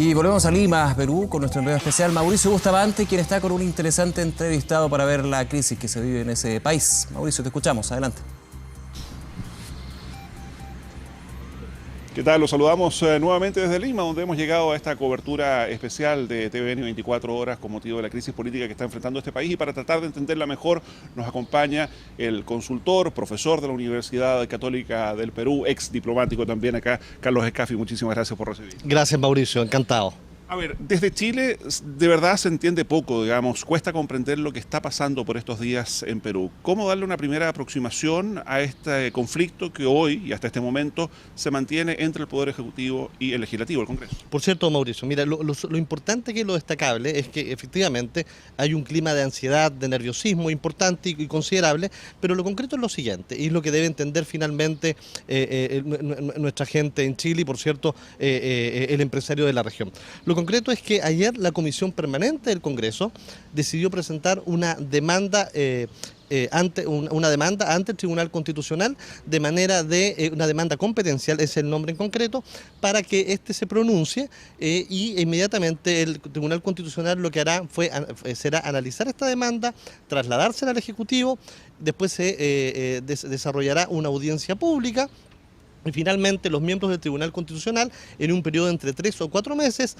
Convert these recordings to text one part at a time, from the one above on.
Y volvemos a Lima, Perú, con nuestro enviado especial Mauricio Bustamante, quien está con un interesante entrevistado para ver la crisis que se vive en ese país. Mauricio, te escuchamos, adelante. ¿Qué tal? Los saludamos nuevamente desde Lima, donde hemos llegado a esta cobertura especial de TVN 24 horas con motivo de la crisis política que está enfrentando este país. Y para tratar de entenderla mejor, nos acompaña el consultor, profesor de la Universidad Católica del Perú, ex diplomático también acá, Carlos Escafi. Muchísimas gracias por recibir. Gracias, Mauricio, encantado. A ver, desde Chile de verdad se entiende poco, digamos, cuesta comprender lo que está pasando por estos días en Perú. ¿Cómo darle una primera aproximación a este conflicto que hoy y hasta este momento se mantiene entre el Poder Ejecutivo y el Legislativo, el Congreso? Por cierto, Mauricio, mira, lo importante que es lo destacable es que efectivamente hay un clima de ansiedad, de nerviosismo importante y considerable, pero lo concreto es lo siguiente, y es lo que debe entender finalmente nuestra gente en Chile y, por cierto, el empresario de la región. Lo concreto es que ayer la Comisión Permanente del Congreso decidió presentar una demanda ante el Tribunal Constitucional de manera de una demanda competencial, es el nombre en concreto, para que éste se pronuncie y inmediatamente el Tribunal Constitucional lo que hará será analizar esta demanda, trasladársela al Ejecutivo, después se desarrollará una audiencia pública. Y finalmente los miembros del Tribunal Constitucional, en un periodo de entre 3 o 4 meses,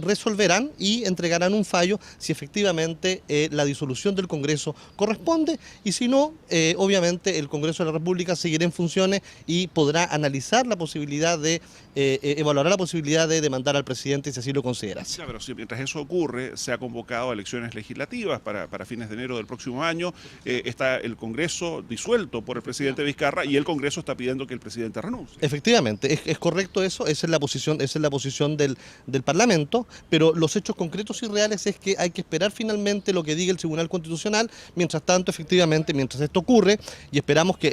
resolverán y entregarán un fallo si efectivamente la disolución del Congreso corresponde, y si no, obviamente el Congreso de la República seguirá en funciones y podrá analizar la posibilidad de, evaluará la posibilidad de demandar al presidente si así lo considera. Ya, pero si mientras eso ocurre, se ha convocado a elecciones legislativas para fines de enero del próximo año, está el Congreso disuelto por el presidente Vizcarra y el Congreso está pidiendo que el presidente renuncie. Efectivamente, es correcto eso, esa es la posición del Parlamento, pero los hechos concretos y reales es que hay que esperar finalmente lo que diga el Tribunal Constitucional. Mientras tanto, efectivamente, mientras esto ocurre, y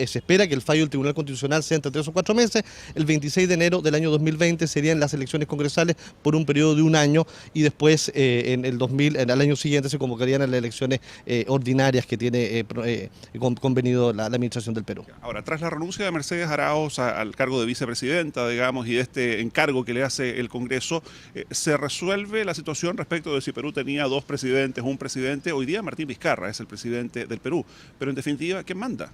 se espera que el fallo del Tribunal Constitucional sea entre 3 o 4 meses, el 26 de enero del año 2020 serían las elecciones congresales por un periodo de un año, y después al año siguiente se convocarían a las elecciones ordinarias que tiene convenido la Administración del Perú. Ahora, tras la renuncia de Mercedes Arauz al cargo de vicepresidenta, digamos, y de este encargo que le hace el Congreso, ¿se resuelve la situación respecto de si Perú tenía 2 presidentes, un presidente? Hoy día Martín Vizcarra es el presidente del Perú, pero en definitiva, ¿quién manda?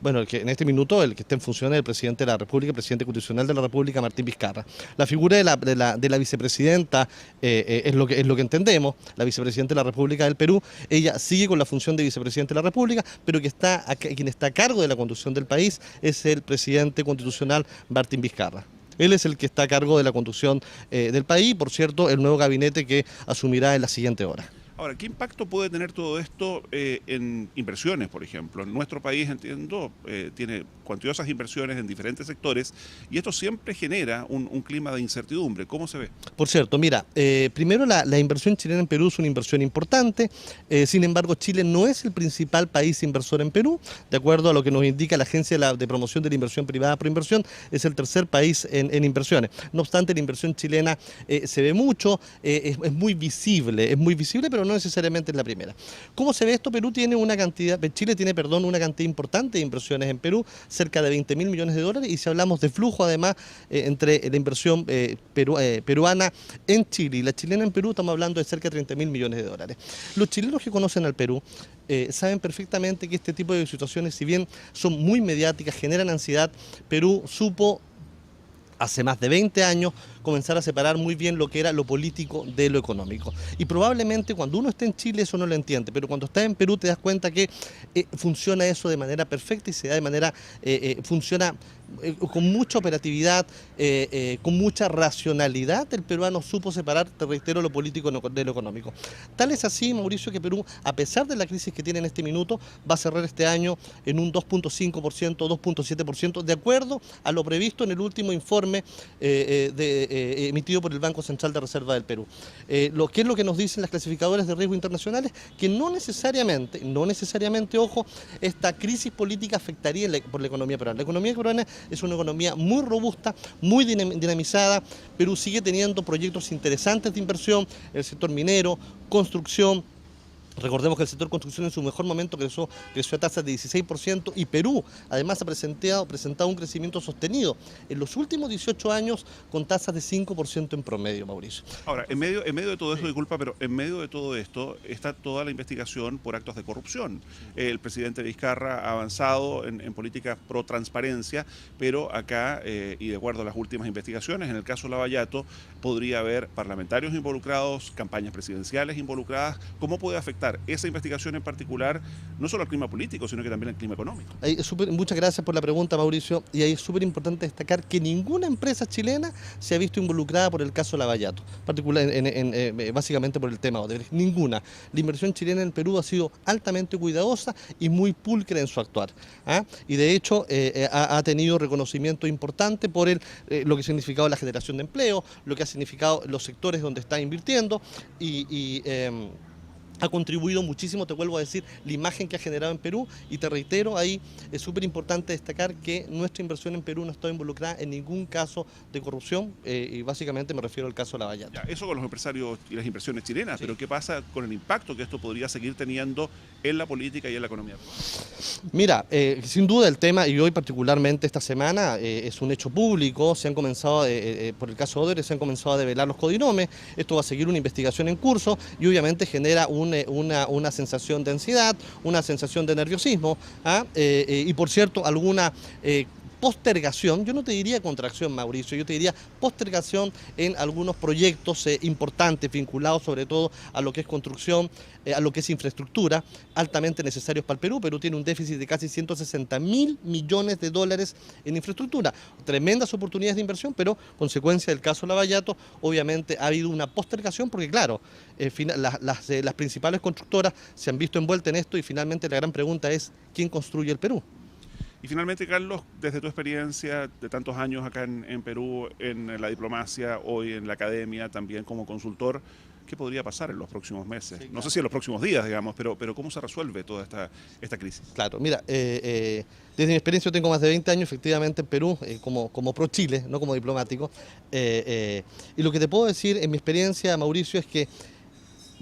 Bueno, en este minuto el que está en funciones es el presidente de la República, el presidente constitucional de la República, Martín Vizcarra. La figura de la vicepresidenta es lo que entendemos, la vicepresidenta de la República del Perú. Ella sigue con la función de vicepresidente de la República, pero quien está a cargo de la conducción del país es el presidente constitucional Martín Vizcarra. Él es el que está a cargo de la conducción del país, por cierto, el nuevo gabinete que asumirá en la siguiente hora. Ahora, ¿qué impacto puede tener todo esto en inversiones, por ejemplo? En nuestro país, entiendo, tiene cuantiosas inversiones en diferentes sectores y esto siempre genera un clima de incertidumbre. ¿Cómo se ve? Por cierto, mira, primero la inversión chilena en Perú es una inversión importante, sin embargo Chile no es el principal país inversor en Perú, de acuerdo a lo que nos indica la Agencia de Promoción de la Inversión Privada Proinversión, es el tercer país en inversiones. No obstante, la inversión chilena se ve mucho, es muy visible, pero no necesariamente es la primera. ¿Cómo se ve esto? Chile tiene una cantidad importante de inversiones en Perú, cerca de 20.000 millones de dólares, y si hablamos de flujo además entre la inversión peruana en Chile y la chilena en Perú, estamos hablando de cerca de 30.000 millones de dólares. Los chilenos que conocen al Perú saben perfectamente que este tipo de situaciones, si bien son muy mediáticas, generan ansiedad, Perú supo hace más de 20 años comenzar a separar muy bien lo que era lo político de lo económico. Y probablemente cuando uno está en Chile eso no lo entiende, pero cuando está en Perú te das cuenta que funciona eso de manera perfecta y se da de manera, funciona con mucha operatividad, con mucha racionalidad. El peruano supo separar, te reitero, lo político de lo económico. Tal es así, Mauricio, que Perú, a pesar de la crisis que tiene en este minuto, va a cerrar este año en un 2.5%, 2.7%, de acuerdo a lo previsto en el último informe emitido por el Banco Central de Reserva del Perú. ¿Qué es lo que nos dicen las clasificadoras de riesgo internacionales? Que no necesariamente, ojo, esta crisis política afectaría por la economía peruana. La economía peruana es una economía muy robusta, muy dinamizada. Perú sigue teniendo proyectos interesantes de inversión en el sector minero, construcción, Recordemos que el sector construcción en su mejor momento creció a tasas de 16% y Perú además ha presentado un crecimiento sostenido en los últimos 18 años con tasas de 5% en promedio, Mauricio. Ahora, en medio de todo esto, disculpa, pero en medio de todo esto está toda la investigación por actos de corrupción. El presidente Vizcarra ha avanzado en políticas pro transparencia, pero acá, y de acuerdo a las últimas investigaciones, en el caso Lavallato, podría haber parlamentarios involucrados, campañas presidenciales involucradas. ¿Cómo puede afectar esa investigación en particular, no solo al clima político, sino que también al clima económico? Muchas gracias por la pregunta, Mauricio. Y ahí es súper importante destacar que ninguna empresa chilena se ha visto involucrada por el caso Lavallato, básicamente por el tema Odebrecht. Ninguna. La inversión chilena en Perú ha sido altamente cuidadosa y muy pulcra en su actuar. Y de hecho ha tenido reconocimiento importante por lo que ha significado la generación de empleo, lo que ha significado los sectores donde está invirtiendo ha contribuido muchísimo, te vuelvo a decir, la imagen que ha generado en Perú y te reitero, ahí es súper importante destacar que nuestra inversión en Perú no está involucrada en ningún caso de corrupción y básicamente me refiero al caso Lavallato. Eso con los empresarios y las inversiones chilenas, sí. Pero ¿qué pasa con el impacto que esto podría seguir teniendo en la política y en la economía? Mira, sin duda el tema, y hoy particularmente esta semana, es un hecho público, se han comenzado, por el caso Odebrecht, se han comenzado a develar los codinomes, esto va a seguir una investigación en curso y obviamente genera una sensación de ansiedad, una sensación de nerviosismo, y por cierto, alguna postergación, yo no te diría contracción, Mauricio, yo te diría postergación en algunos proyectos importantes vinculados sobre todo a lo que es construcción, a lo que es infraestructura, altamente necesarios para el Perú. Perú tiene un déficit de casi 160.000 millones de dólares en infraestructura. Tremendas oportunidades de inversión, pero consecuencia del caso Lavallato, obviamente ha habido una postergación porque claro, las principales constructoras se han visto envueltas en esto y finalmente la gran pregunta es ¿quién construye el Perú? Y finalmente, Carlos, desde tu experiencia de tantos años acá en Perú, en la diplomacia, hoy en la academia, también como consultor, ¿qué podría pasar en los próximos meses? Sí, claro. No sé si en los próximos días, digamos, pero ¿cómo se resuelve toda esta crisis? Claro, mira, desde mi experiencia yo tengo más de 20 años efectivamente en Perú, como pro Chile, no como diplomático, y lo que te puedo decir en mi experiencia, Mauricio, es que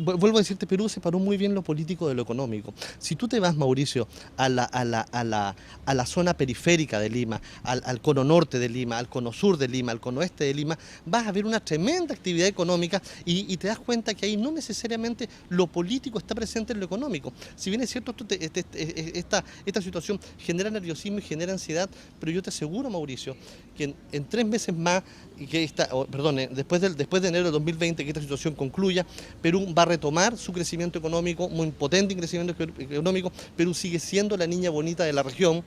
vuelvo a decirte, Perú separó muy bien lo político de lo económico. Si tú te vas, Mauricio, a la zona periférica de Lima, al cono norte de Lima, al cono sur de Lima, al cono oeste de Lima, vas a ver una tremenda actividad económica y te das cuenta que ahí no necesariamente lo político está presente en lo económico. Si bien es cierto, esta situación genera nerviosismo y genera ansiedad, pero yo te aseguro, Mauricio, que en 3 meses más, después de enero de 2020, que esta situación concluya, Perú va a retomar su crecimiento económico, muy potente crecimiento económico. Perú sigue siendo la niña bonita de la región.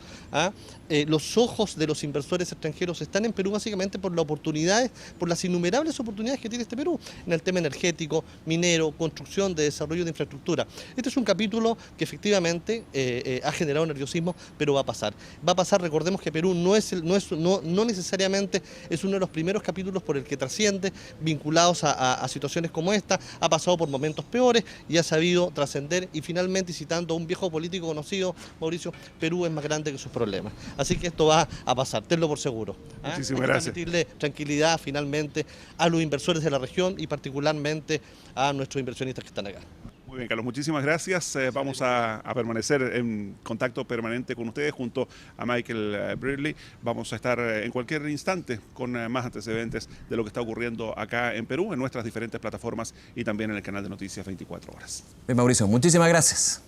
Los ojos de los inversores extranjeros están en Perú básicamente por las innumerables oportunidades que tiene este Perú en el tema energético, minero, construcción, de desarrollo de infraestructura. Este es un capítulo que efectivamente ha generado nerviosismo, pero va a pasar. Va a pasar, recordemos que Perú no necesariamente es uno de los primeros capítulos por el que trasciende, vinculados a situaciones como esta, ha pasado por momentos peores y ha sabido trascender y finalmente, citando a un viejo político conocido, Mauricio, Perú es más grande que sus problemas. Así que esto va a pasar, tenlo por seguro. Muchísimas gracias. Transmitirle tranquilidad finalmente a los inversores de la región y particularmente a nuestros inversionistas que están acá. Muy bien, Carlos, muchísimas gracias. Vamos a permanecer en contacto permanente con ustedes junto a Michael Brearley. Vamos a estar en cualquier instante con más antecedentes de lo que está ocurriendo acá en Perú, en nuestras diferentes plataformas y también en el canal de Noticias 24 Horas. Bien, Mauricio, muchísimas gracias.